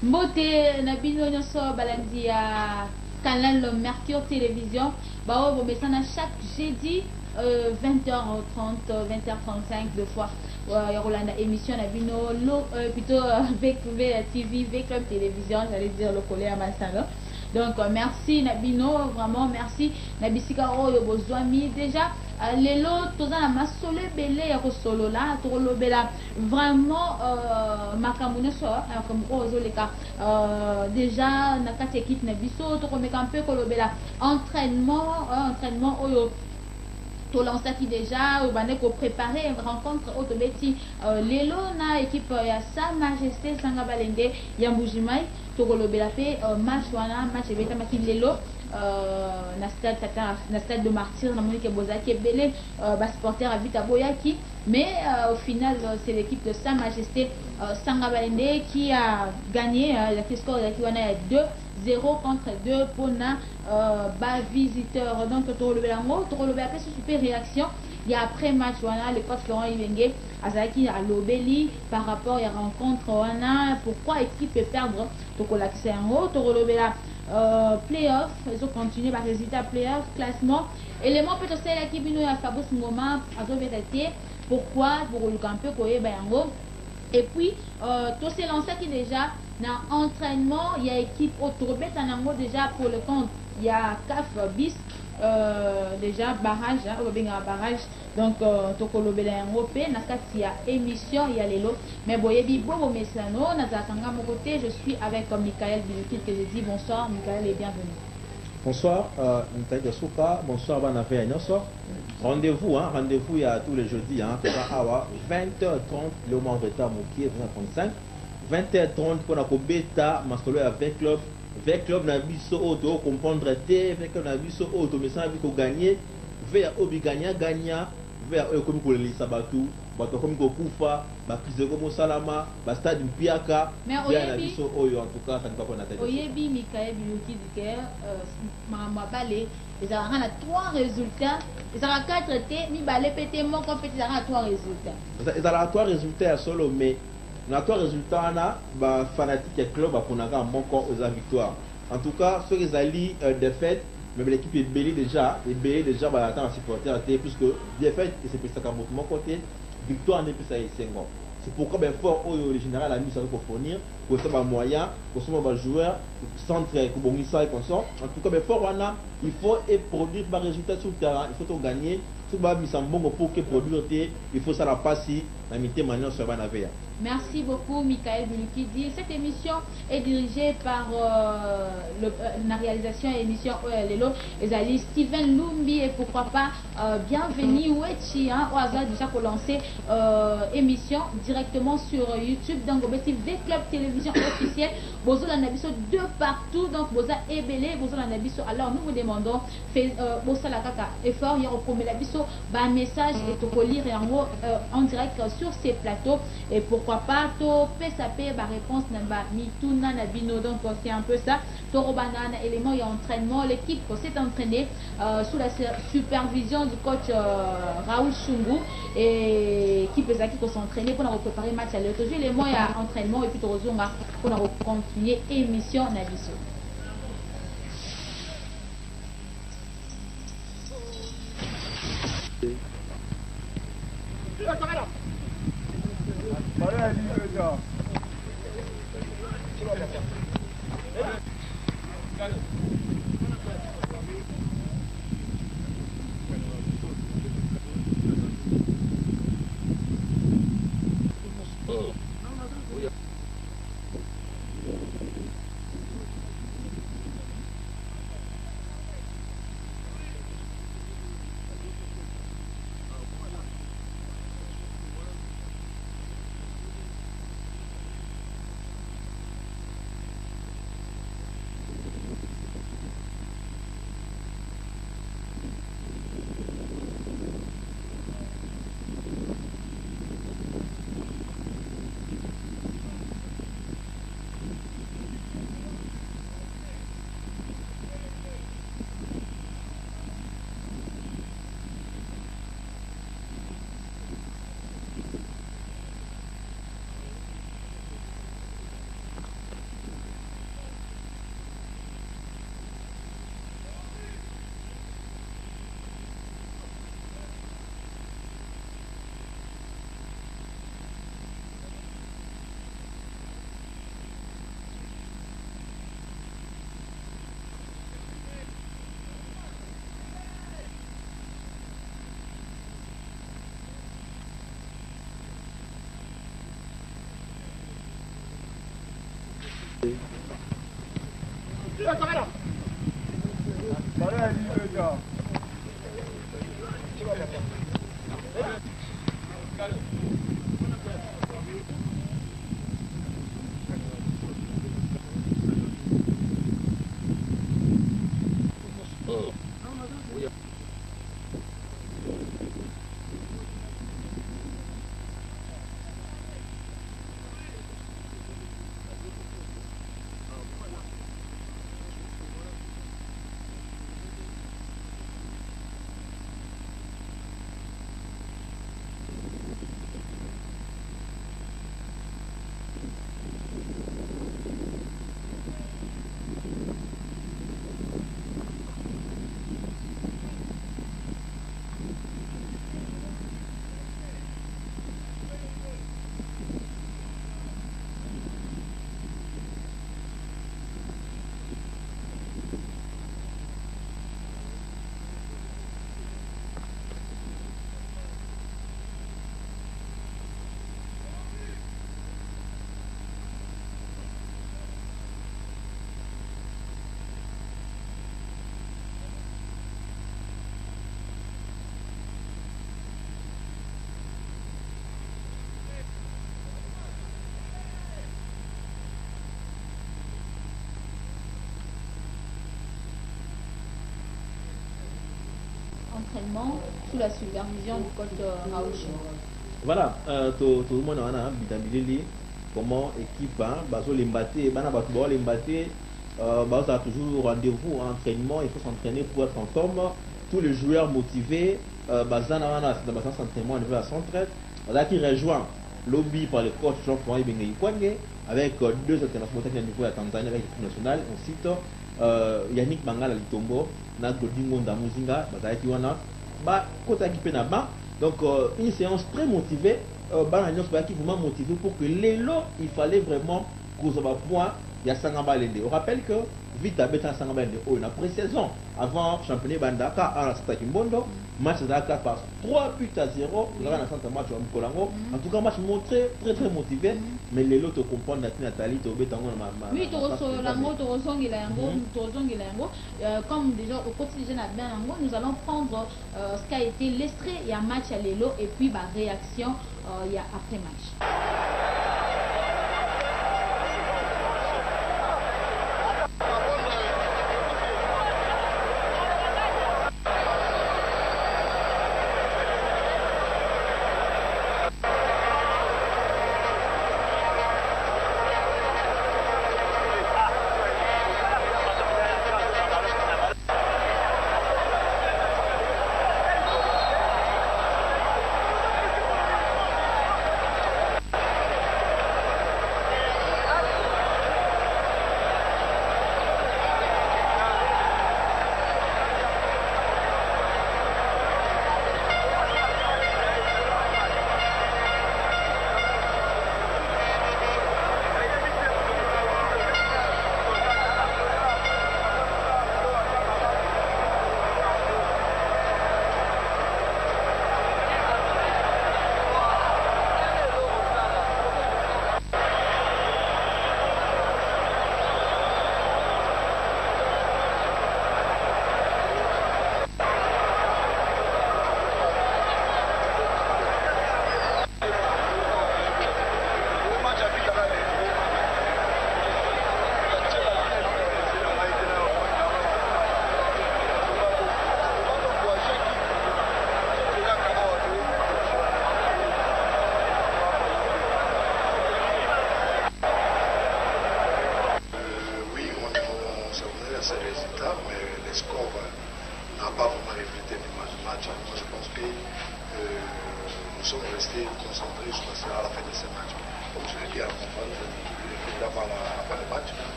Mbote Nabino Nyoso Balandi à Canal Mercure Télévision. Bah, vous mettez ça chaque jeudi 20h30, 20h35 deux fois. Il y a une émission Nabino, plutôt VQ TV, VQ Télévision, j'allais dire le collègue à Massano. Donc merci Nabino, vraiment merci. Nabisikaro Yobozwami déjà. Lelo toza na masolo ebele ya kosolola tokolobela vraiment makambo so comme ozoleka déjà na kati équipe na biso tokomeka mpe kolobela entraînement oyo to lancaki déjà bande ko préparer une rencontre autobeti lelo na équipe ya Sa Majesté Sanga Balende ya Mbujimai tokolobela pe match wana match ebeta maki lelo na stade de Martyr na Monique Bozaki Belé supporter à Vita Boyaki mais au final c'est l'équipe de Sa Majesté Sanga Balende qui a gagné la score qui wana 2-0 contre 2 pour na bas visiteur donc tolobela après ce super réaction il y a après match wana le coach Laurent Ibenge azaki à l'obéli par rapport à la rencontre wana pourquoi équipe peut perdre tokolakisa yango tolobela playoff, ils ont continué par résultat playoff, classement. Élément peut-être c'est l'équipe qui a Fabrice Ngoma a vérité. Pourquoi pour le camper Koye Bayango. Et puis tout s'est lancé qui déjà dans entraînement, il y a équipe autorbet en ango déjà pour le compte. Il y a CAF bis déjà barrage, barrage. Donc tokolobela yango pe na kati ya émission ya lelo mais boyebi bobo mesano na zakanga mon côté je suis avec Michael Bilukid que je dis bonsoir Michael et bienvenue. Bonsoir Michael Souka, bonsoir Banafé Agnoso. Rendez-vous il y a tous les jeudis awa 20h30 le moment en retard moki 20h35 20h30 pour la bêta masolo avec club na biso auto comprendre té avec club na biso auto mais ça biko gagner vers obi gagnant vers eux comme pour les sabatu bato comme kokufa ba kizeko mosalama ba stade mpiaka bien na biso oyo en tout cas ça ne va pas na tête oyebi Michael Bilukid que mama balé ils auront à 3 résultats ils auront 4 té mi balé pété mon compétition ils auront 3 résultats ils auront 3 résultats solo mais na 3 résultats na ba fanatique club ba ponaka mon corps aux victoires en tout cas ceux qui alli défaite mais l'équipe est belle déjà bah attend à supporter puisque bien fait et c'est pour ça qu'à mon côté victoire n'est plus ça et c'est pourquoi ben fort le général a mis ça pour fournir pour ça moyen pour ça joueur centre pour bon ça et comme ça en tout cas ben fort on a il faut produire par résultat sur le terrain il faut tout gagner tout va mis en bon pour que produire il faut ça la passer la mité maintenant sur Banavea. Merci beaucoup Michael Bilukidi. Cette émission est dirigée par la réalisation et émission Lelo Ezali Steven Lumbi et pourquoi pas bienvenue Wechi au hasard déjà pour lancer émission directement sur YouTube donc au V Club Télévision officielle Bozo la Nabiso de partout donc Boza Ebele Bozo la Nabiso alors nous vous demandons Boza la Kaka effort il y a au premier Nabiso un message et to lire en direct sur ces plateaux et pourquoi pas to PSAP ba réponse namba mituna na bino donc c'est un peu ça to robana na élément et entraînement l'équipe s'est entraînée sous la supervision du coach Raoul Chungu et qui peut s'entraîner pour préparer match à l'autre élément et entraînement et puis to rozonga pour continuer émission na biso. Entraînement sous la supervision du coach Raoul. Voilà, tout le monde a un comment équipe, baso l'embaté, bana batouba l'embaté, baso a toujours rendez-vous, entraînement, il faut s'entraîner pour être en forme. Tous les joueurs motivés, bazana wana c'est dans s'entraînement au niveau à 113, là qui rejoint lobby par le coach Jean-François Bengue Kwanye avec deux internationaux techniques au niveau de Tanzanie avec l'équipe nationale, ensuite Yannick Bangala Litombo, na Godingo Ndamuzinga, bazaki wana, ba kota ki pe na ba. Donc une séance très motivée, qui vraiment motivé pour que l'élo, il fallait vraiment qu'on soit point, il y a Sangamba Lende. On rappelle que vite à Beta Sangamba Lende, on a pré-saison avant championnat Bandaka à Statimbondo, match d'Aka par 3 buts à 0, on a un centre match au Mkolango. En tout cas, match montré très très motivé, mais l'élo te comprend Nathalie, tu as oui, comme déjà au quotidien nous allons prendre ce qui a été l'extrait et un match à l'élo et puis ma réaction il y a après match.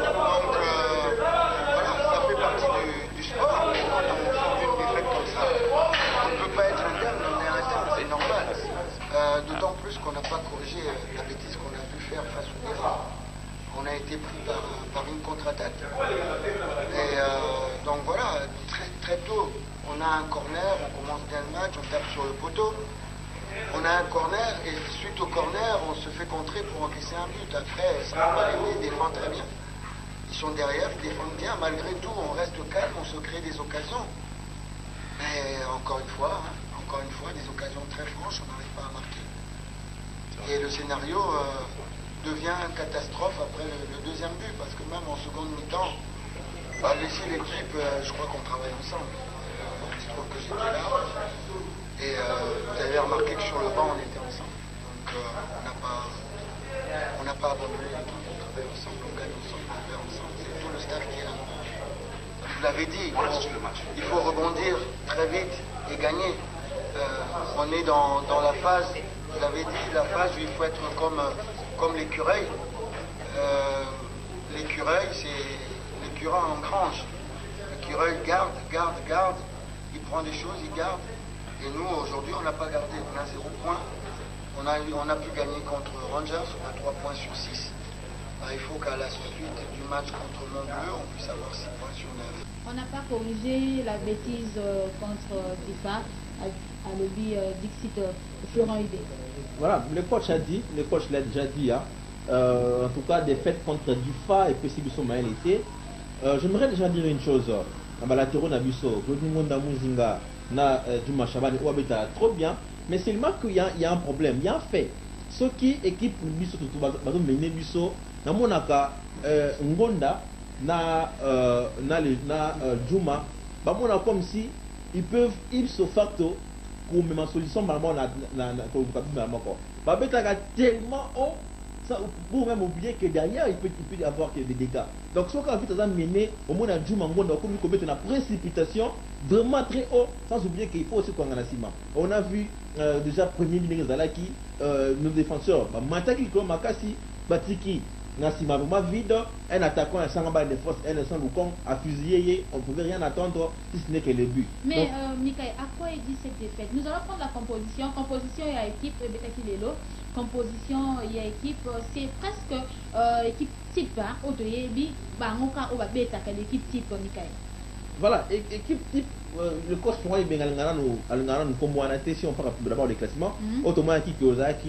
Donc, voilà, ça fait partie du sport. très tôt. On a un corner, on commence bien le match, on tape sur le poteau. On a un corner et suite au corner, on se fait contrer pour encaisser un but. Après, ça va, ils défendent très bien. Ils sont derrière, ils défendent bien. Malgré tout, on reste calme, on se crée des occasions. Mais encore une fois, des occasions très franches, on n'arrive pas à marquer. Et le scénario devient une catastrophe après le deuxième but, parce que même en seconde mi-temps, laisser l'équipe, je crois qu'on travaille ensemble. Je trouve que j'étais là. Et vous avez remarqué que sur le banc, on était ensemble. Donc on n'a pas abandonné l'équipe, on travaille ensemble, on gagne ensemble, on perd ensemble. C'est tout le staff qui est là. Je vous l'avais dit, il faut rebondir très vite et gagner. On est dans la phase, je l'avais dit, la phase où il faut être comme l'écureuil. L'écureuil, c'est l'écureuil en grange. L'écureuil garde, il prend des choses, il garde. Et nous, aujourd'hui, on n'a pas gardé, on a 0 points. On a pu gagner contre Rangers, on a 3 points sur 6. Il faut qu'à la suite du match contre Montbleu, on puisse avoir 6 points sur 9. On n'a pas corrigé la bêtise contre FIFA à l'objet Dixit Florent Hubé. Voilà, le coach l'a déjà dit. Hein. En tout cas, des fêtes contre DIFA et possible sur Maël été. J'aimerais déjà dire une chose. La terreau n'a busso, Monda Muzinga, na Juma Chabani, Ouabeta, trop bien. Mais seulement qu'il y a un problème, il y a un fait. Ceux qui équipent le busso, tout le monde mené busso, na monaka Ngonda, na Juma, bah comme si ils peuvent ipso facto pour même solution maman na tellement haut ça pour même oublier que derrière il peut y avoir des dégâts. Donc ce qu'on a vu mené au moins à Juma Ngonda comme commettre une précipitation vraiment très haut, sans oublier qu'il faut aussi qu'on a on a vu déjà premier ligne Zalaki nos défenseurs Mataki comme Makasi Batiki Nassima vraiment vide, un attaquant, un sangamba de force, un sangoucon a fusillé, on ne pouvait rien attendre si ce n'est que le but. Mais Mikaï, à quoi est dit cette défaite? Nous allons prendre la composition. Composition, il y a équipe, composition, il y a équipe, c'est presque équipe type, hein, Otoyebi, Bangoka, Obabeta, l'équipe type, Mikaï. Voilà, équipe type, le coach pour moi, il nous comme si on parle d'abord des classements, autrement qui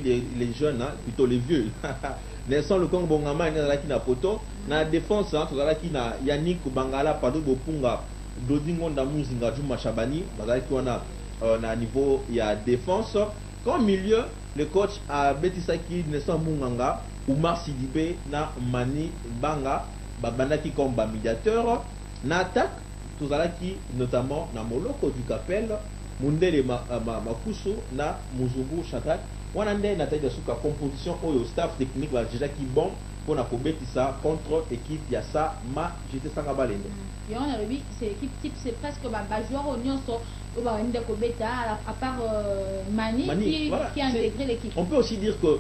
les jeunes, hein, plutôt les vieux. Nelson le Congo Bongama qui na poto na défense qui na Yannick Bangala Pado Bopunga Dodingo Ndamuzinga Juma Chabani qui na niveau il y a défense comme milieu le coach a Betisaki Nelson Munganga Oumar Sidibé na Mani Banga babandaki comme médiateur na attaque qui notamment na Moloko du Capel Mundele Makusu na Muzungu Shatak. On a une composition au staff technique déjà qui bon pour ça contre équipe il y a ça ma j'étais sans balendo. Et on a vu c'est équipe type c'est presque joueur au Nyonso à part Mani qui a intégré l'équipe. On peut aussi dire que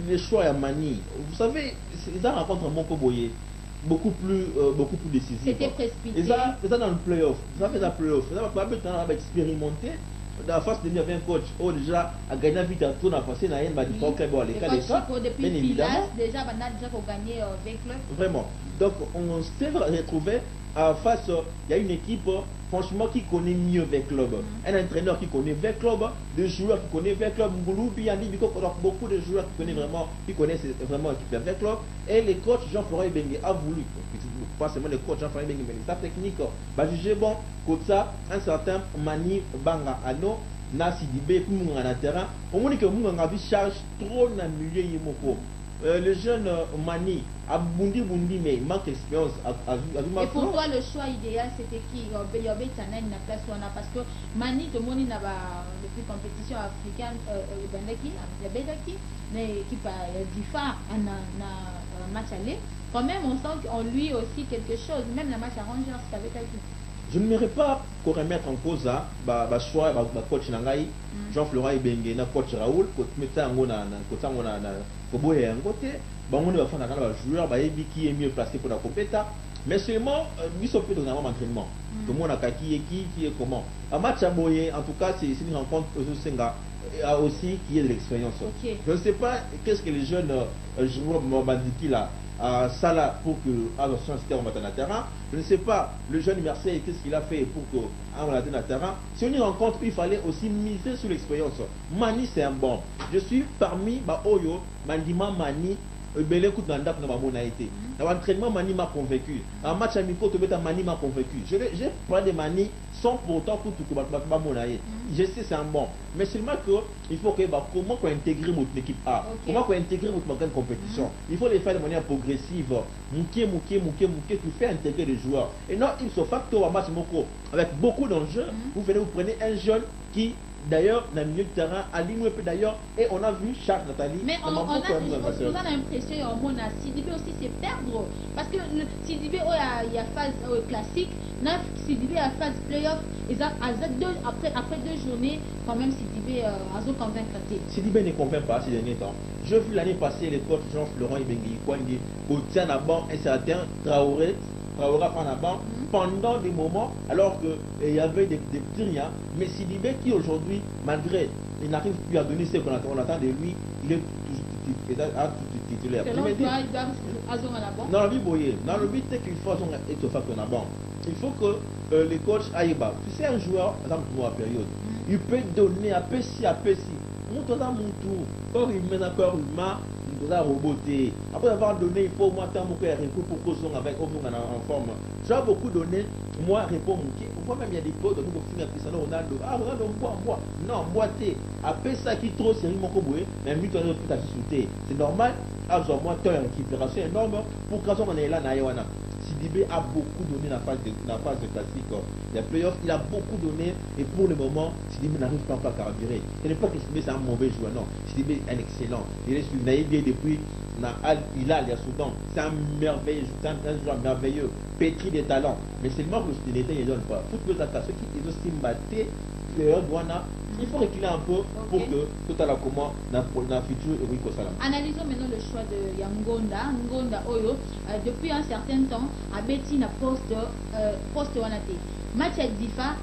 les choix à Mani, vous savez, ils ont rencontré Moko Boye beaucoup plus décisif. C'était précipité. Et ça dans le playoff. Ça fait un playoff. Ça va expérimenter. Dans la phase de un coach, déjà a gagné vite à tout, on a passé dans un bâtiment très bon. Depuis évidemment. Déjà, on a déjà gagné avec le. Vraiment. Donc, on s'est retrouvé face, il y a une équipe, franchement, qui connaît mieux le club. Un entraîneur qui connaît le club, des joueurs qui connaissent le club. Beaucoup de joueurs qui connaissent vraiment l'équipe le club. Et le coach Jean-Florent Bengue a voulu, pas seulement le coach Jean-Florent Bengue, mais l'état technique, juger bon, comme ça, un certain Mani Banga Ano, Nasi Dibé, pour nous en terrain. On dit que nous avons charge trop dans le milieu Yemoko. Le jeune Mani a bundi, mais il manque d'expérience. Et pour toi, le choix idéal, c'était qui? Beyobé Tanen na place parce que Mani, tout le monde n'a pas depuis compétition africaine, mais équipe d'IFA en match aller. Quand même, on sent en lui aussi quelque chose, même la match à Rangers, c'est avec qui. Je ne n'aimerais pas qu'on remette en cause choix coach Nangai, Jean-Florent Ibenge, coach Raoul, coach Metango na Koboye Ngote, on va faire un joueur qui est mieux placé pour la compétition, mais seulement lui s'occupe de l'entraînement. Tout le monde a qui est comment. Un match à Boye, en tout cas, c'est une rencontre aussi qui est de l'expérience. Okay. Je ne sais pas qu'est-ce que les jeunes joueurs Bandiki là. à Salah pour que attention c'était remonté dans le terrain. Je ne sais pas, le jeune Marseille, qu'est-ce qu'il a fait pour que remonté dans le terrain. Si on y rencontre, il fallait aussi miser sur l'expérience. Mani, c'est un bon. Je suis parmi Oyo, Mandima Mani. L'entraînement Mani m'a convaincu. Un match amical, Mani m'a convaincu. J'ai parlé de Mani sans pour autant que tout je sais c'est un bon. Mais seulement qu'il faut que comment intégrer notre équipe A, comment intégrer notre compétition. Il faut les faire de manière progressive. Tu fais intégrer les joueurs. Et non, il se facteur à match avec beaucoup d'enjeux. Vous prenez un jeune qui d'ailleurs, dans le milieu de terrain, aligne un peu d'ailleurs, et on a vu Charles Nathalie. Mais on a l'impression que Sidibé aussi c'est perdre. Parce que Sidibé, il y a phase classique, Sidibé a phase playoff, et après 2 journées, quand même Sidibé a convaincu. Sidibé ne convainc pas ces derniers temps. J'ai vu l'année passée les coachs Jean-Florent Ibengi, Kwangi, Gauthier Naban, un certain Traoré prend la banque pendant des moments alors qu'il y avait des petits riens. Mais Sidibé qui aujourd'hui, malgré, il n'arrive plus à donner ce qu'on attend de lui, il est toujours titulaire. Dans la vie, dans le but, c'est qu'il faut être facteur la banque. Il faut que les coachs aillent bas. Tu sais, un joueur, par exemple, pour la période, il peut donner à Pessi, mon tour, corps humain, corps humain. Roboté. Après avoir donné, il faut au moins temps pour qu'on soit avec en forme. J'ai beaucoup donné, moi répondre. Pourquoi même il y a des potes donc on finit Cristiano Ronaldo. Ah Ronaldo bois. Non, boiter. Après ça qui trop sérieux mon combo, mais lui tu as tout à sauter. C'est normal. Avoir moins temps de récupération énorme pour quand on est là na Yawana. Sidibé a beaucoup donné la phase de classique. Les playoffs, il a beaucoup donné et pour le moment, Sidibé n'arrive pas à carburer. Ce n'est pas que Sidibé c'est un mauvais joueur, non. Sidibé est un excellent. Il est sur Naïbé depuis Hilal à Soudan. C'est un merveilleux, joueur merveilleux, pétri de talents. Mais seulement que le Sénégal ne donne pas. Toutes les attaques, ceux qui ont stimbaté, il faut reculer un peu pour que tout à la comment dans le futur Eric Osalam. Analysons maintenant le choix de Ngonda Oyo. Depuis un certain temps, à Betty n'a poste Wanate. Match avec Difa,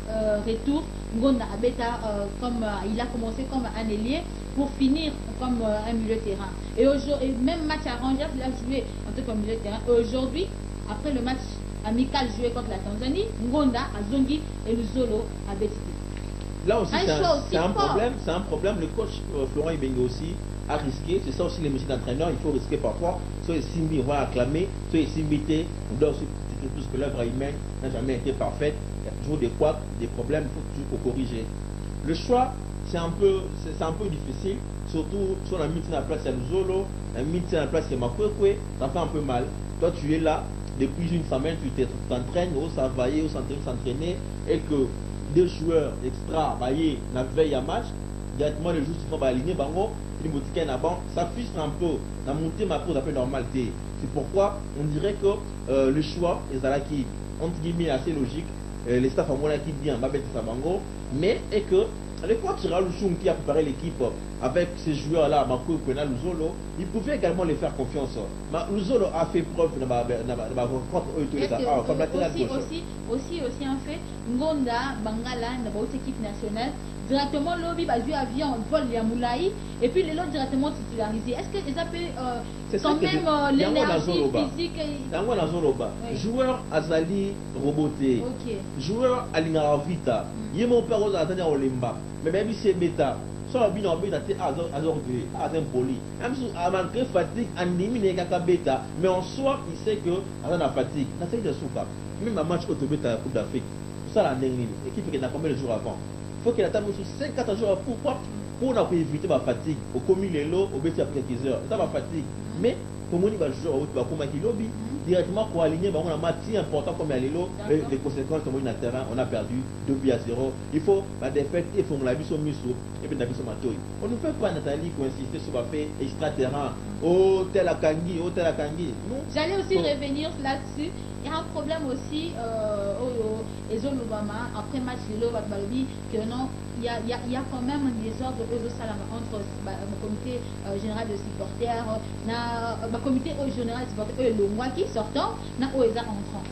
retour, Ngonda Abeta, comme il a commencé comme un ailier pour finir comme un milieu de terrain. Et même match à Rangers, il a joué en tant que milieu de terrain. Aujourd'hui, après le match amical joué contre la Tanzanie, Ngonda, Azongi et Luzolo à Betty. Là aussi, c'est un problème. Le coach Florent Ibengue aussi a risqué. C'est ça aussi les métiers d'entraîneur. Il faut risquer parfois. Soit les Simbi, on va acclamer. Soit les Simbi, on doit aussi plus que l'œuvre humaine n'a jamais été parfaite. Il y a toujours des couacs, des problèmes. Il faut toujours corriger. Le choix, c'est un peu difficile. Surtout si on a mis la place à Luzolo, on a mis la place à Makwekwe. Ça fait un peu mal. Toi, tu es là depuis une semaine, tu t'entraînes, au travailler, au s'entraîner, et que des joueurs extra baillés la veille à match, directement les joueurs qui vont aligner, ça frustre un peu, la montée ma pose un peu normalité. C'est pourquoi on dirait que le choix est qui entre guillemets assez logique, les staff à moi qui dit en Babette Sabango, mais est que le coach Ralouchoum qui a préparé l'équipe avec ces joueurs-là, Marco Kwena, Luzolo, il pouvait également les faire confiance. Mais Luzolo a fait preuve de ma rencontre comme latéral gauche. Aussi en fait, Ngonda, Bangala, dans votre équipe nationale, directement Lobby va jouer avion, vol Yamoulaï, et puis les autres directement titularisés. Est-ce que les appels quand même l'énergie physique joueur Azali roboté, joueur Alingaravita, il mon père aux attendants au Limba, mais même si c'est bêta. Soit bien en bêta, c'est un poli. Même si malgré fatigue, anime n'est qu'à bêta, mais en soi, il sait que à la fatigue, ça fait de souka. Même un match contre bêta Coupe d'Afrique, ça la dernière équipe qui n'a combien de jours avant. Il faut qu'il attende sur 5-4 jours. Pourquoi? Pour éviter ma fatigue. Au commun les lots, au bêta après quelques heures. Ça ma fatigue. Mais comme on dit, directement pour aligner, on a un match si important comme les conséquences comme on a terrain, on a perdu 2-0. Il faut la défaite et faut la vie sur Musso et puis la vie sur Matoy. On ne peut pas, Nathalie, pour insister sur le fait extra-terrain. Oh, tel à Kangi, oh, tel à Kangi. J'allais aussi revenir là-dessus. Il y a un problème aussi aux Obama, après match de l'eau, que non, il y a quand même des ordres entre le comité général de supporters, le comité général de supporters, le mois qui sortant, na OESA entrant.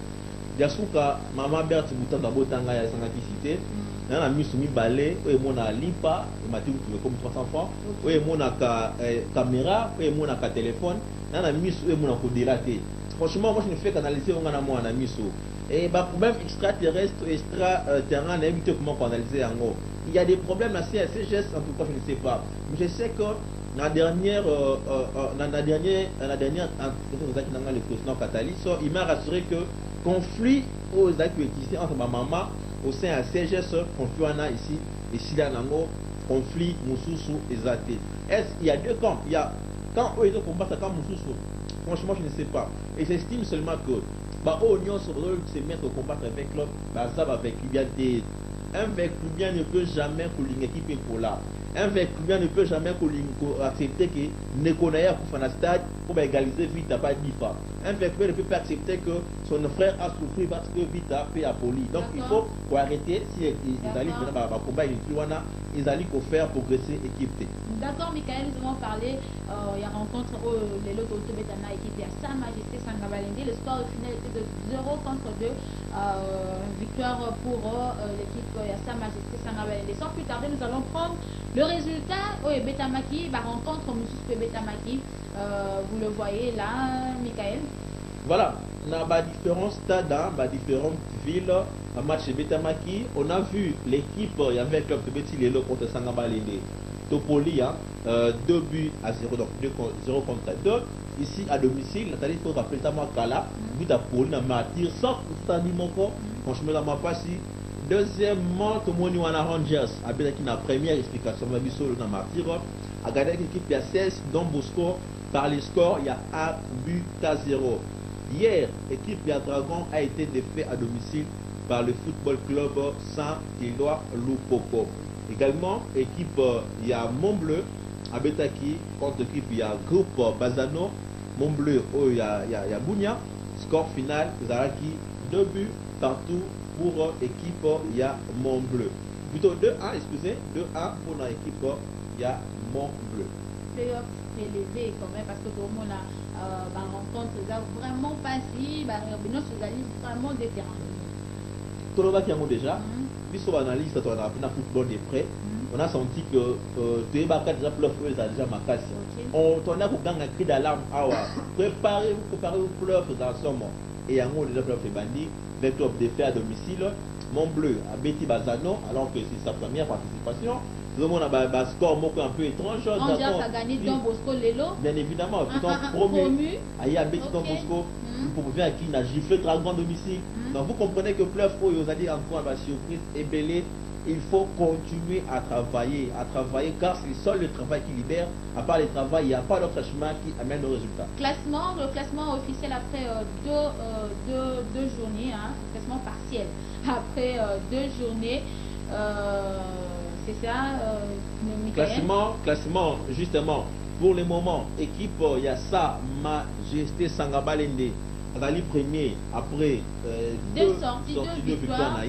Yasuka, maman Berthe Boutan Babotanga, il y a cité. Il y a mis soumis balai, où il y a lipa, il m'a dit comme 300 francs, où il y a caméra, où il y a téléphone. dans la mise et mon délaté. Franchement, moi je ne fais qu'analyser on a moi en miso. Et bah problème extraterrestre, extra-terrain, on a évité comment analyser en gros. Il y a des problèmes à CSGS, en tout cas je ne sais pas. Mais je sais que la dernière le président Katali, il m'a rassuré que conflit aux activités entre ma maman au sein à CSGS, conflit on a ici, et si là conflit Moussoussou et Zate. Est-ce qu'il y a deux camps? Il y a quand eux ils combattent quand Moussoussou. Franchement je ne sais pas. Et j'estime seulement que Oignon se mettre au combattre avec l'autre, ça va avec lui. Un Véclubien ne peut jamais couler une équipe pour là. Un Véclubien ne peut jamais accepter que Nekonaya pour faire un stade pour égaliser vite à pas d'IFA. Un Véclubien ne peut pas accepter que son frère a souffert parce que vite a fait poli. Donc il faut arrêter si les alliés venant combat ils allaient faire progresser l'équipe. D'accord, Michael, nous avons parlé, il y a rencontre les lots d'autobétana équipe à Sa Majesté Sangabalende. Le score final était de 0 contre 2. Victoire pour l'équipe à Sa Majesté Sangabalende. Sans plus tarder, nous allons prendre le résultat. Betamaki, rencontre Moussous Betamaki. Vous le voyez là, Michael. Voilà, dans différents stades, dans différentes villes, un match de Betamaki, on a vu l'équipe, il y avait le club de Betty Lelo contre Sangabalende. Topoli, 2 buts à 0, donc 0 contre 2. Ici à domicile, Nathalie faut rappeler ça moi Kala, but à Poli, à Martyr, sans Stadi Moko, franchement la m'a si. Deuxièmement, tout le monde est en Rangers, avec la première explication, on a vu sur le Martyr, à garder l'équipe, il y a 16 dans Bosco, par les scores, il y a 1 but à 0. Hier, l'équipe de Dragon a été défaite à domicile par le football club Saint-Éloi Lupopo. Également, équipe, il y a Montbleu à Betaki contre l'équipe, il y a groupe Bazano, Montbleu, il y a Bounia. Score final, Zaraki, 2 buts partout pour équipe, il y a Montbleu. Plutôt 2-1, excusez, 2-1 pour l'équipe, il y a Montbleu. Playoff élevé quand même parce que tout le monde a rencontre vraiment pas si, vraiment des terrains. Tout le monde qui a déjà, puisqu'on analyse on a appris le football de près, on a senti que tu es déjà bluff, déjà ma casse. On a pour gagner un cri d'alarme, préparez-vous bluff dans ce moment. Et en gros, déjà bluff est bandit, avec club de fait à domicile, Montbleu à Betty Bazano, alors que c'est sa première participation. Tout le monde a un score un peu étrange. Angers a gagné Don Bosco Lelo. Bien évidemment, promu. Il y a Betty Don Bosco. Pour vous dire qui n'a giflé Dragon domicile. Donc vous comprenez que Bluff, vous allez encore la surprise et belé. Il faut continuer à travailler car c'est seul le travail qui libère. À part le travail, il n'y a pas d'autre chemin qui amène au résultat. Le classement officiel après deux journées, classement partiel après 2 journées. C'est ça, Michael. Classement, justement, pour le moment, équipe, il y a Sa Majesté Sangabalende, Rallye premier après 2 sorties, 2 victoires.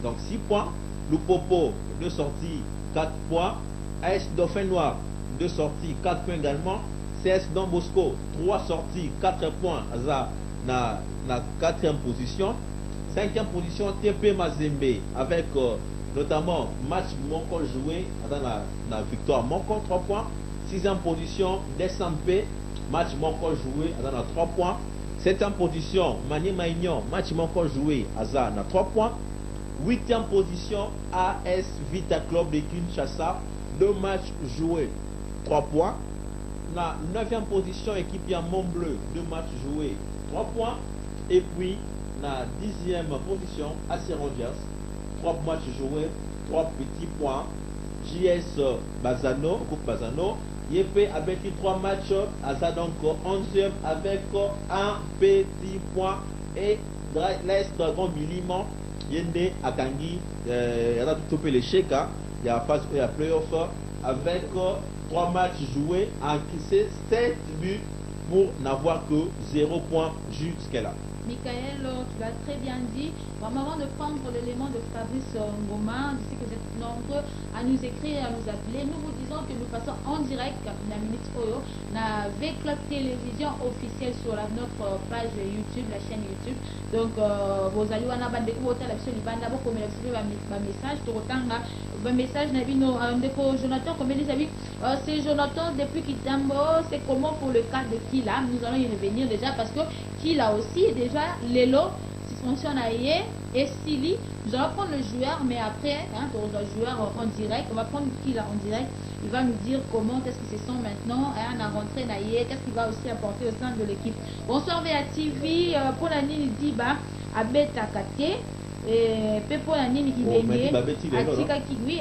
Donc 6 points. Lupopo, 2 sorties, 4 points. AS Dauphin Noir, 2 sorties, 4 points également. CS Don Bosco, 3 sorties, 4 points. Aza na 4e position. 5e position, TP Mazembe avec notamment match Monko joué dans la victoire Monko 3 points. 6e position DSMP, match Monko joué dans 3 points. 7e position Mani Maignan, match Monko joué à 3 points. 8e position AS Vita Club de Kinshasa, 2 matchs joués, 3 points. La 9e position équipe à Montbleu, 2 matchs joués, 3 points. Et puis la 10e position AC Rangers, 3 matchs joués, 3 petits points. JS Bazano, Coupe Bazano, YP avec 3 matchs, Aza donc 11e avec 1 petit point. Et l'Est Dragon Miliment, Yende Akangi, il y a tout l'échec, il y a phase et playoff avec 3 matchs joués, encaissé 7 buts pour n'avoir que 0 points jusqu'à là. Michael, tu l'as très bien dit. Bon, avant de prendre l'élément de Fabrice Ngoma, je sais que vous êtes nombreux à nous écrire, à nous appeler. Nous vous disons que nous passons en direct la minute Oyo, na V-Club Télévision officielle sur notre page YouTube, la chaîne YouTube. Donc, vos alliés, on a bandé ou la chaîne Ibanda, vous pouvez un message, tout autant un message, Jonathan, comme les amis, c'est Jonathan depuis Kitambo, c'est comment pour le cas de Kila. Nous allons y revenir déjà parce que Kila aussi, déjà, Lelo, suspension Aïe et Sili. Nous allons prendre le joueur, mais après, pour le joueur en direct, on va prendre Kila en direct. Il va nous dire comment est-ce que se sent maintenant, on a rentré Naïe, qu'est-ce qu'il va aussi apporter au sein de l'équipe. Bonsoir VATV, pour la Nini Diba, Abeta Kate. Et pour la Nini qui gagne,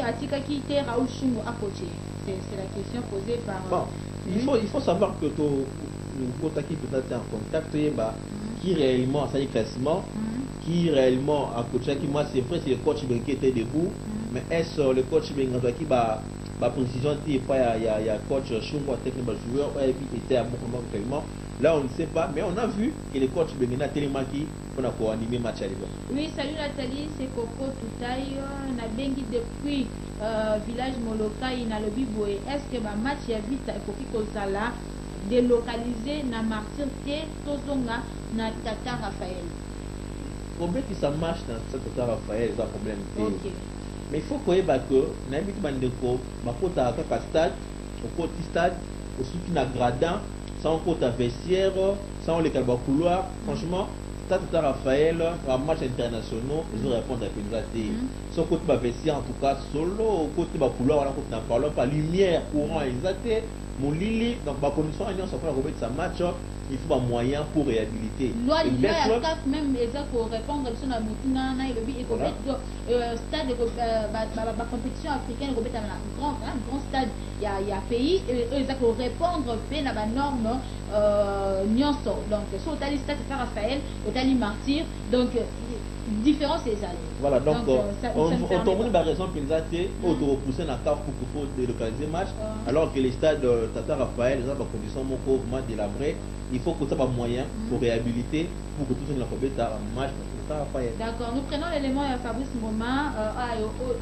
Atika qui était Raoul Chungo à côté. C'est la question posée par. Bon, il faut savoir que le Kotaki peut être en contact, qui réellement a sa classement, qui réellement a coaché, qui moi c'est vrai, c'est le coach qui était debout, mais est-ce le coach qui va précision, il y a coach Chungo, technique joueur, qui était à bon moment. Là, on ne sait pas, mais on a vu que le coach Bengena Telemaki on a pour animer match à l'époque. Oui, salut Nathalie, c'est Coco Toutaï. On a bengi depuis village Moloka, il a le biboé. Est-ce que ma match est vite pour qu'il là délocalisé na martyr T, Tozonga, na Tata Raphaël? Combien que ça marche dans ce Tata Raphaël, c'est un problème. Ok. Mais il faut que n'habite Bandeko, ma faute à un stade, au côté stade, au soutien à gradin. Sans côte à vestiaire, sans les calbas couloirs, franchement, Tata Raphaël, en match international, ils ont répondu à pénalité. Sans côté à vestiaire, en tout cas, solo, côté à couloir, on n'a pas la lumière, courant, exacté, mon Lili, donc ma condition, on s'en fait sa match, il faut un moyen pour réhabiliter. Loi, il y a même exact pour répondre à la Moutina, stade de compétition africaine, un grand stade, il y a pays, ils pour répondre à la norme Nyonso. Donc, sur le stade de Raphaël, au Tali Martyr, donc, différents ces années. Voilà, donc, on tombe par exemple, ils ont été auto-repoussés dans la carte pour qu'il faut délocaliser le match, alors que les stades Tata Raphaël, ils ont des conditions vraiment délabrées. Il faut que ça soit moyen pour réhabiliter, pour que tout le monde ait un match. D'accord, nous prenons l'élément Fabrice Ngoma,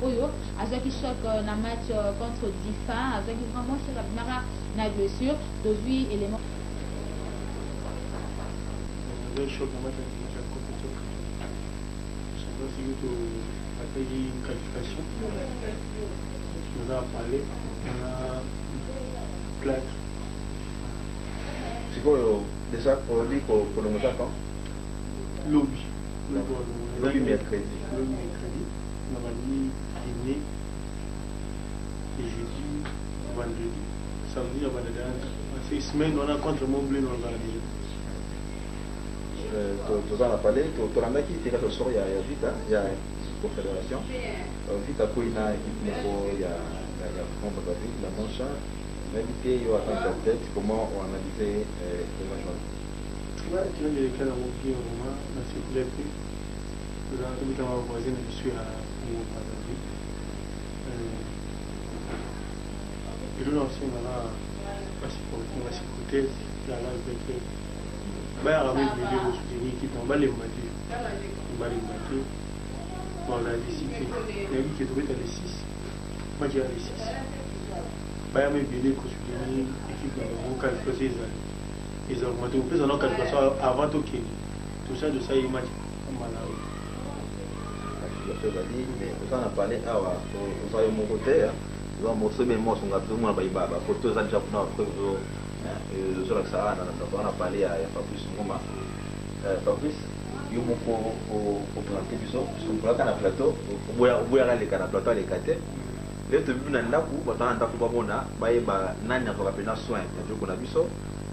Oyo, à ceux qui choquent dans le match contre Difa, à ceux qui vraiment chez la Mara, la blessure, d'aujourd'hui élément. Le choc dans le match avec la compétition. Je sais pas si vous avez une qualification. On a parlé, on a plaque. C'est quoi déjà pour lui pour le moment quand Lobby. Lobby mercredi. Lobby mercredi. Normally dîner et jeudi, vendredi. Samedi, on va aller. Ces semaines, on a contre Montblé, on va aller. Tu en as parlé, tu as dit que ce soir il y a vite, il y a une confédération. Vite à quoi il y a il y a la manche. L'invité, il y a un tête, comment on analysait les matchs. Oui, tu as dit qu'il y a un mot au moment, dans ce club. Nous avons dit qu'on va voisin, je suis à Montréal. Et nous aussi, on a la sécurité, la live avec eux. On va soutenir l'équipe, on va les mater. On a décidé, il y a dit qu'il devait être les 6. Moi, j'ai les 6. Baya me bele ko soutenir l'équipe de Moka parce ils ont augmenté au plus en qualification avant tout Kenya. Tout ça de ça il match au Malawi. Mais on a parlé on a mon côté on a montré même moi son gars tout le monde ba photo ça déjà pour nous sur la Sahara on a parlé à Fabrice Ngoma. Fabrice il y a pour planter biso sur plateau na plateau boya les canaux plateau les caté. Les deux buts n'ont pas pu battre n'ont pas bona baïba nani a pas na soin na joko na biso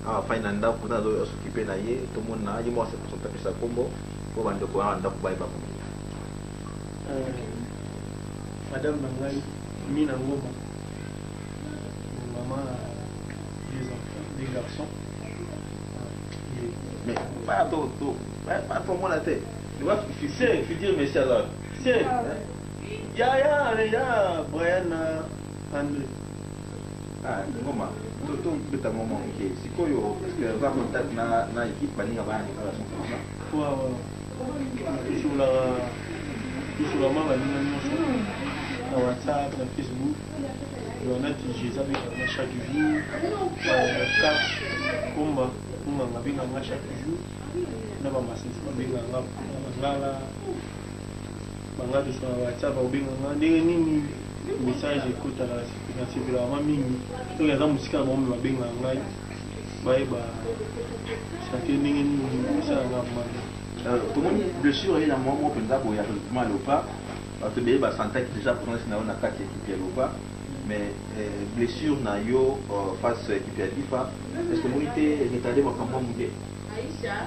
a fa n'ont pas pu na zo s'occuper na ye tout le monde na y moi c'est pour son tapis sa combo pour bande ko n'ont pas baïba Madame Bangai Mina Ngoma maman des enfants des garçons mais pas trop moi la tête tu vois c'est dire monsieur alors c'est il y a Brian André Ah, ngoma. Tout beta moment qui sikoyo parce que va contact na équipe baninga bana ni kala son. Waaw. Toujours la main na WhatsApp, na Facebook. On a dit ça avec chaque jour. Cap combat chaque jour. Na ba masisi babinga ngala. Bangatu sur WhatsApp babinga nini message écoute la sécurité la mingi. Donc il y a des musiques bon babinga ngai. Bye bye. Ça fait nini ça ngama. Comment blessure il y a un moment que nous avons mal ou pas parce que bah santé déjà pour nous on a 4 équipes ou pas mais blessure na yo face équipe ya FIFA est-ce que vous était retardé pour comment vous dites Aïcha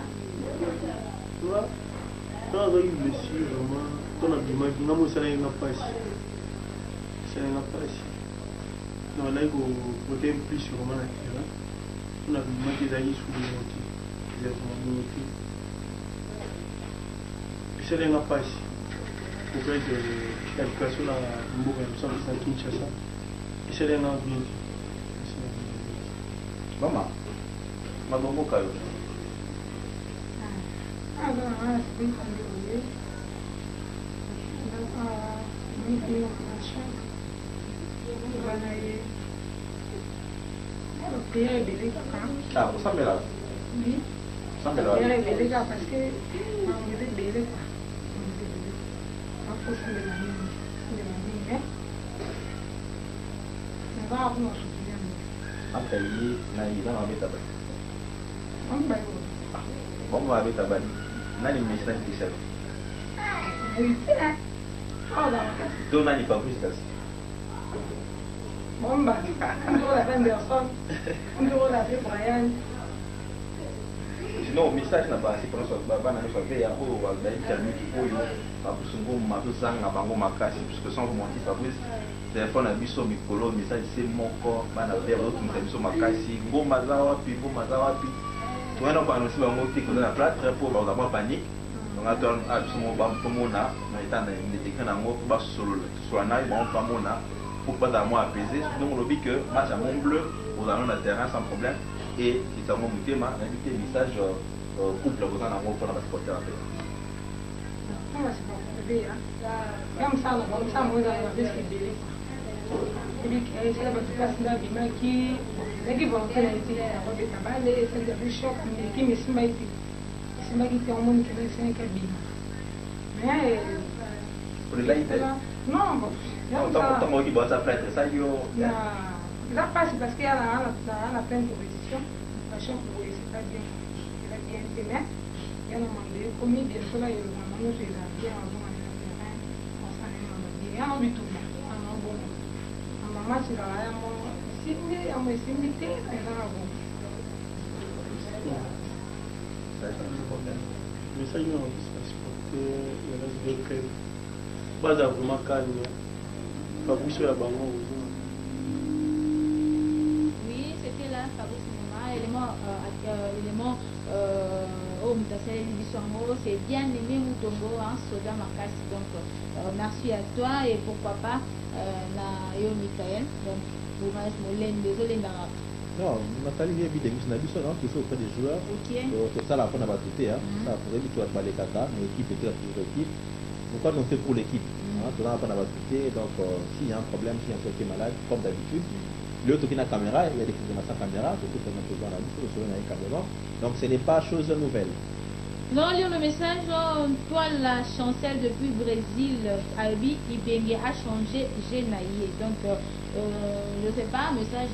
quand il y a une blessure vraiment on a du mal on a ça n'a pas non là il faut peut-être plus sur comment la terrain on a du mal des aïs sous les outils c'est un pas pour que l'éducation à Mboka nous sommes à Kinshasa c'est un bien maman maman kayo ah vous savez là oui ça me l'a révélé parce que on est bébé quoi faut se lever mais va avoir nos soutiens après il na il va mettre tabani on va bon va mettre tabani nani message qui sert oui oh là donc nani pas plus ça bon bah on la peine personne on doit la faire Brian sinon message na basi pour ça bana na soit ya ko wa ba interview ki oyo ba kusungu matuzanga bango makasi puisque sans vous mentir Fabrice téléphone na biso mikolo message c'est moko bana vers l'autre biso makasi ngoma za wapi to wana ba annoncer bango te ko na plate pour ba ba panique donc attend à biso mo ba pomona na etana ndeke na ngo ba solo soit na ba pomona pour pas d'avoir apaisé donc on dit que match à Mont Bleu aux allons na terrain sans problème et c'est un moment où invité message couple vous en avez pour la supporter en fait. Comment c'est pas bébé comme ça moi dans la veste bébé et puis c'est la petite place là bima qui vont faire ici la robe de tabac et c'est le choc mais qui me smite c'est ma qui est en monde qui c'est un cabine mais pour les lights non bon tant moi qui boit ça prêtre ça yo là passe parce qu'il y a la pleine compétition la chambre c'est pas bien il a bien fait il y a demandé combien de fois il y a demandé c'est là bien en zone terrain on s'en est demandé il y a un but tout en bon en maman c'est là moi si on me simité c'est là bon mais ça y est on se porte le reste de crème pas vraiment calme pas vous sur la banque élément au Mutasel Biswango, c'est bien aimé Moutongo, hein, Soda Makasi. Donc, merci à toi et pourquoi pas na Yo Michael. Donc, pour Molène, désolé, Nara. Non, Nathalie vient vite de Bisnabiso, non, qui sont auprès des joueurs. Ok. C'est ça la fin de la battuté, hein. Ça pourrait vite être les Kata, mais l'équipe était la toujours équipe. Pourquoi on fait pour l'équipe? Tout le monde a la battuté, donc s'il y a un problème, s'il y a un qui est malade, comme d'habitude. L'autre qui a une caméra, il y a des films sans caméra, surtout quand on peut voir la vidéo, sur une caméra. Donc ce n'est pas chose nouvelle. Non, lire le message, toi la chancelle depuis Brésil, Albi Ibenge a changé Genaïe. Donc je sais pas, message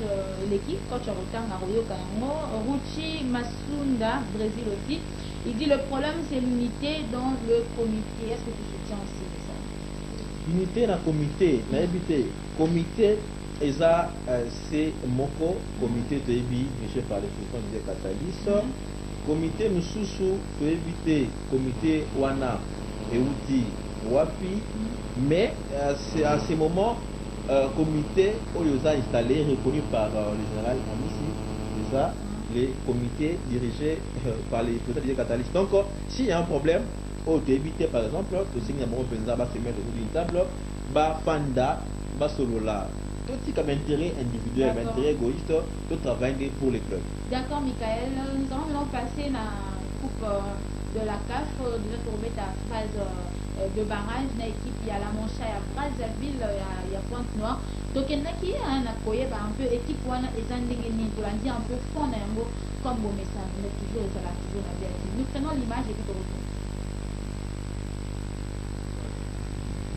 l'équipe, quand tu regardes Naruyo Kango, Ruchi Masunda, Brésil aussi, il dit le problème c'est l'unité dans le comité. Est-ce que tu soutiens aussi ça? Unité dans le comité, mais éviter, comité. Et ça, c'est moko comité de EBI, je parle de Catalyst. Comité Moussoussou, pour éviter comité Wana et Outi Wapi. Mais c'est à ce moment, comité Oyosa installé, reconnu par le général Amissi. C'est ça, les comités dirigés par les présidents de Catalyst. Donc, s'il y a un problème, au éviter par exemple, le signe de mon président va se mettre autour d'une table, Fanda, Solola. Tout comme intérêt individuel, mais intérêt égoïste, tout travailler pour les clubs. D'accord, Michael. Nous allons maintenant passer à la Coupe de la CAF. Déjà, pour mettre la phase de barrage, dans l'équipe, il y a la Mancha, il y a Brazzaville, il y a Pointe-Noire. Donc, il y a qui a un peu équipe, pour dire un peu fond, comme bon message, mais toujours, nous prenons l'image et puis de retour.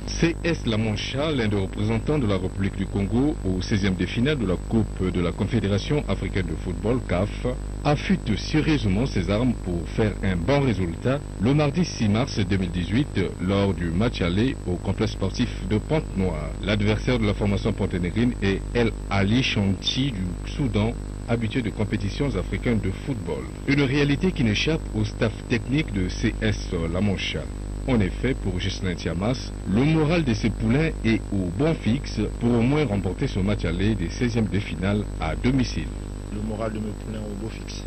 CS La Mancha, l'un des représentants de la République du Congo au 16e de finale de la Coupe de la Confédération africaine de football CAF, affûte sérieusement ses armes pour faire un bon résultat le mardi 6 mars 2018 lors du match aller au complexe sportif de Pointe-Noire. L'adversaire de la formation ponténégrine est El Ali Chanti du Soudan, habitué de compétitions africaines de football. Une réalité qui n'échappe au staff technique de CS La Mancha. En effet, pour Ghislain Thiamas, le moral de ses poulains est au bon fixe pour au moins remporter son match aller des 16e de finale à domicile. Le moral de mes poulains est au beau fixe.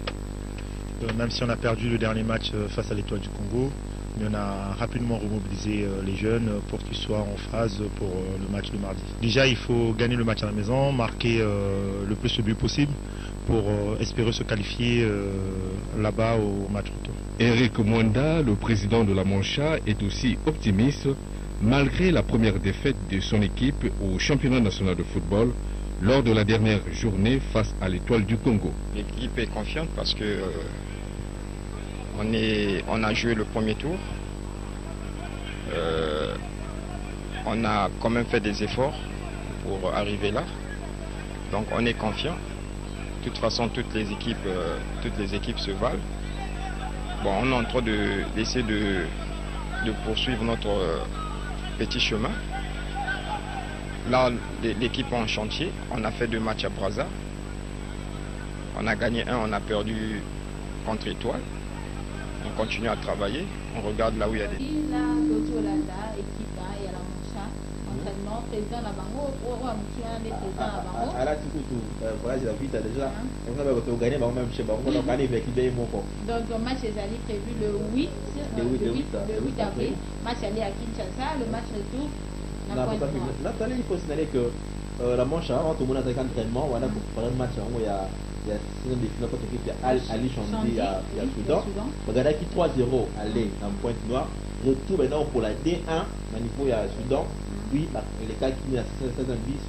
Même si on a perdu le dernier match face à l'Étoile du Congo, mais on a rapidement remobilisé les jeunes pour qu'ils soient en phase pour le match de mardi. Déjà, il faut gagner le match à la maison, marquer le plus de buts possible pour espérer se qualifier là-bas au match retour. Eric Mwanda, le président de la Mancha, est aussi optimiste malgré la première défaite de son équipe au championnat national de football lors de la dernière journée face à l'Étoile du Congo. L'équipe est confiante parce que on a joué le premier tour. On a quand même fait des efforts pour arriver là. Donc on est confiant. De toute façon, toutes les équipes se valent. Bon, on est en train d'essayer de poursuivre notre petit chemin. Là, l'équipe est en chantier. On a fait 2 matchs à Brazza. On a gagné 1, on a perdu contre Étoile. On continue à travailler. On regarde là où il y a des... Entraînement, président la bango, président la Tikutu, voilà, j'ai la vie déjà. On va gagner même chez Bango, donc on est avec l'idée mon corps. Donc le match est prévu le 8 avril. Match aller à Kinshasa, le match retour. Nathalie, il faut signaler que la Manche, avant tout le monde a un entraînement, on a pour un match, il y a 6 ans de finale contre l'équipe, il y a Ali Chandi à Soudan. Regardez qui 3-0 aller en Pointe-Noire. Retour maintenant pour la D1, Manipo à Soudan. Puis les cas qui ont 16 ans bis,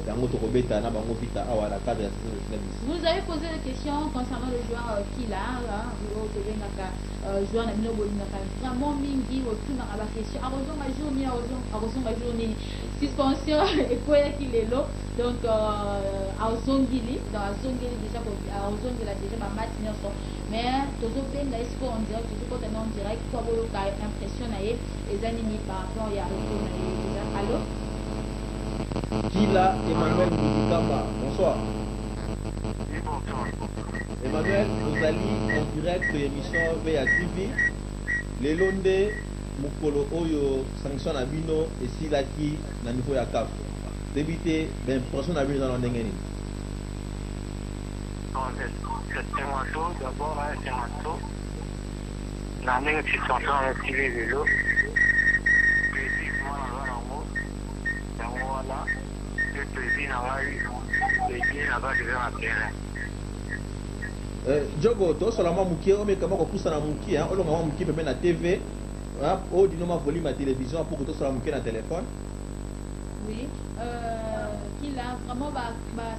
vous avez posé des questions concernant le joueur Kila, joueur vraiment mingi autour de la question. Arrosons journée, suspension et quoi qu'il est là. Donc Arosongili, dans Arosongili déjà, Arosongili a déjà ma matinée. Mais toujours bien là, est-ce qu'on dirait toujours quand on est en direct, quoi vous avez impressionné les animés par rapport à Allô? Kila Emmanuel Boudikamba, bonsoir. Emmanuel, vous allez en direct de l'émission VA TV. Les Londé, Mukolo Oyo, sanction à Bino et Silaki, na niveau ya CAF. Débité, l'impression à Bino dans l'Ondengeni. C'est un moto, d'abord, c'est un moto. La négociation est activée de l'eau. Voilà, le président a eu les là-bas devant la terrain. Djogo, toi seulement Mouki, on met comment on pousse à Mouki, on a Mouki peut mettre la TV, on dit non, volume à télévision pour que toi seulement Mouki dans le téléphone. Oui, qu'il a vraiment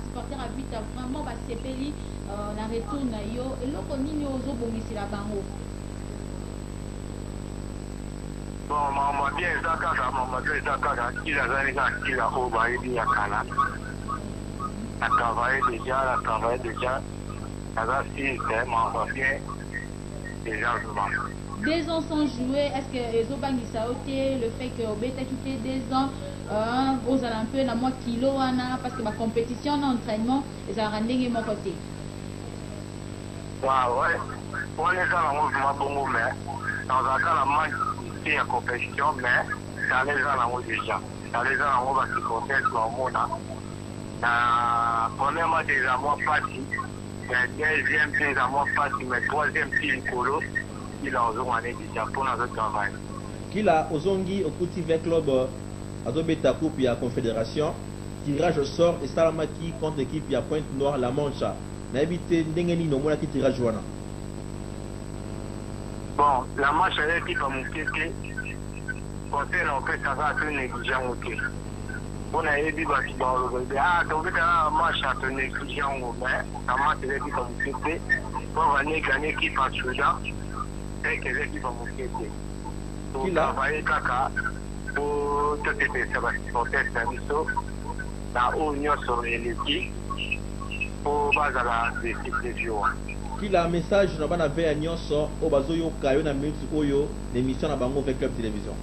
supporter à 8 a vraiment CPI, on a retourné et l'autre on y aux autres ici là-bas. Bon, maman bien il a envoyé bien à Canada. Elle travaille déjà. Elle a si c'est maman bien déjà souvent. 2 ans sans jouer, est-ce que les autres banques ça ôté le fait que Obeta quitté 2 ans, aux alentours na moi kilo parce que ma compétition en entraînement, ils ont rendu mon côté. Ouais, on est dans le mouvement bon mais dans un cas la manque la compétition, mais dans les gens déjà. Dans les gens, on va se compter sur le monde. Premièrement, déjà, moi, parti. Deuxième, déjà, moi, parti. Mais troisième, petit Nicolo, il a osé déjà pour notre travail. Qu'il a osongi au petit club à Zobeta Coupe et à Confédération. tirage au sort et Salamaki contre l'équipe à Pointe Noire la Manche. N'habitez Ndengeni no mona qui tirage wana. Bon, la Manche est l'équipe à Moukeke. Côté là, on peut savoir que négligent ok. On a dit bah tu vas regarder ah donc la Manche a été négligent mais la Manche est l'équipe à Moukeke. On va gagner l'équipe à Soudan. C'est que l'équipe à Moukeke. Qui l'a travaillé caca pour tout était ça va se porter ça miso. La union sur l'équipe. Pour base à la décision. Qui a un message na bana ve nyonso o bazoyo kayo na minute oyo l'émission na bango avec Club Télévision.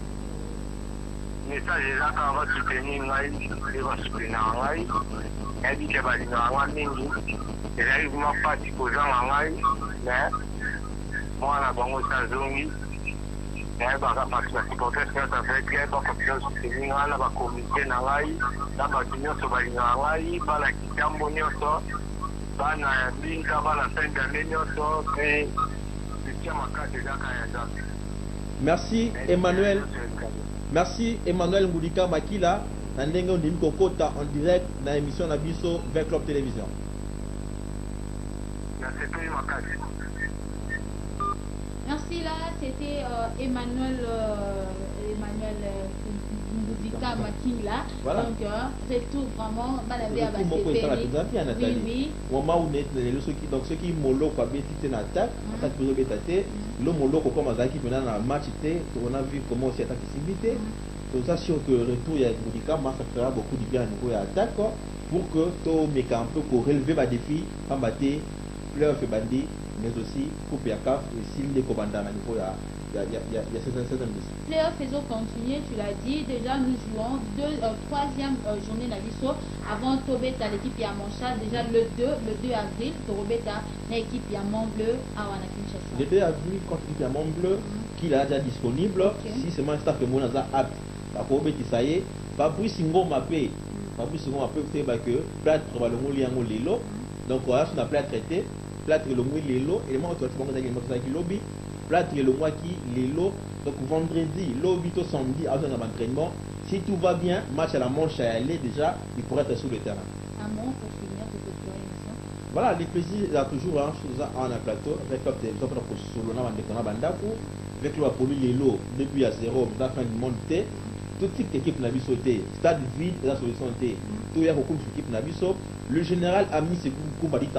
Message là quand va soutenir ngai, il va soutenir ngai. Et dit que va dire ngai mingi. Et là il m'a pas dit aux gens ngai, mais moi na bango ça zongi. Et bah quand parce que supporter ça fait que pas comme soutenir ngai la ba comité ngai, la ba nyonso ba ngai, ba la kitambo nyonso. Merci Emmanuel. Merci Emmanuel Ngoudika Makila. Nandenge ondimi kokota en direct dans l'émission Nabiso vers Club Télévision. Merci là, c'était Emmanuel Ngoudika Makila. Voilà. Donc retour vraiment Balabé à oui, oui. Moment où donc ceux qui molo kwa beti na attaque, attaque pour betate, le molo comme azaki pendant la match on a vu comment aussi attaque s'inviter. Donc ça sûr que retour il y a Ngoudika ça fera beaucoup du bien au niveau attaque pour que to meka un peu pour relever ma défi en battre playoff bandi mais aussi coupe ya CAF et s'il est commandant à niveau il y a certains playoff ils ont continué, tu l'as dit, déjà nous jouons troisième journée d'Abisso avant Tobeta l'équipe à Mancha, déjà le 2 avril, Tobeta l'équipe à Mont-Bleu à Kinshasa. Le 2 avril contre l'équipe à Mont-Bleu qui est déjà disponible, si c'est mon staff que mon a apte, la Tobeta ça y est, Fabrice Ngoma P, Fabrice Ngoma P c'est que plâtre le mot liango lelo, donc voilà on a plâtre traité, plâtre le mot lelo et le mot tu vas te lobby. Plâtre le mois qui les lots, donc vendredi, l'obito samedi, à un entraînement. Si tout va bien, match à la Manche à aller déjà, il pourrait être sur le terrain. Un mot pour finir cette émission. Voilà, les plaisirs, il y a toujours un plateau avec Club Télévision pour Solona Bandakou, avec le Apollo Lelo, depuis à 0, la fin du monde. Toute équipe n'a vu sauter, stade vide, la solution était. Tout y a beaucoup d'équipes n'a vu sauter. Le général a mis ses coups avec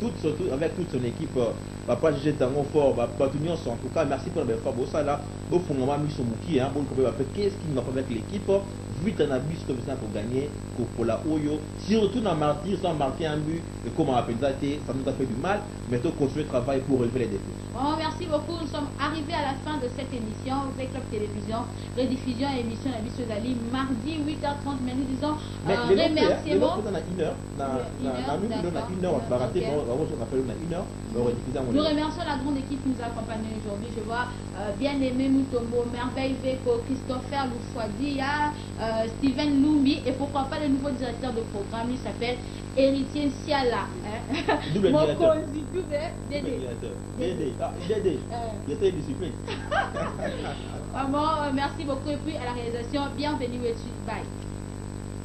toute son équipe. Papa j'ai tango fort, en tout cas merci pour la belle fois. Ça là, bon fondement mis son mouki, hein, bon qu'est-ce qui ne va pas avec l'équipe. Vite un abus comme ça pour gagner, pour la Oyo. Surtout dans Martyr, sans marquer un but, et comme on a ça nous a fait du mal, mais on continue le travail pour relever les défis. Bon, merci beaucoup. Nous sommes arrivés à la fin de cette émission avec Club Télévision, rediffusion et émission à Bissou Zali, mardi 8h30. Mais nous disons remerciements. Nous remercions la grande équipe qui nous a accompagnés aujourd'hui. Je vois bien-aimé Moutombo, Merveille Veko, Christopher Loufouadia, Steven Lumbi et pourquoi pas le nouveau directeur de programme, il s'appelle Héritier Siala. Double directeur. Dédé. Vraiment, merci beaucoup et puis à la réalisation, bienvenue et bye.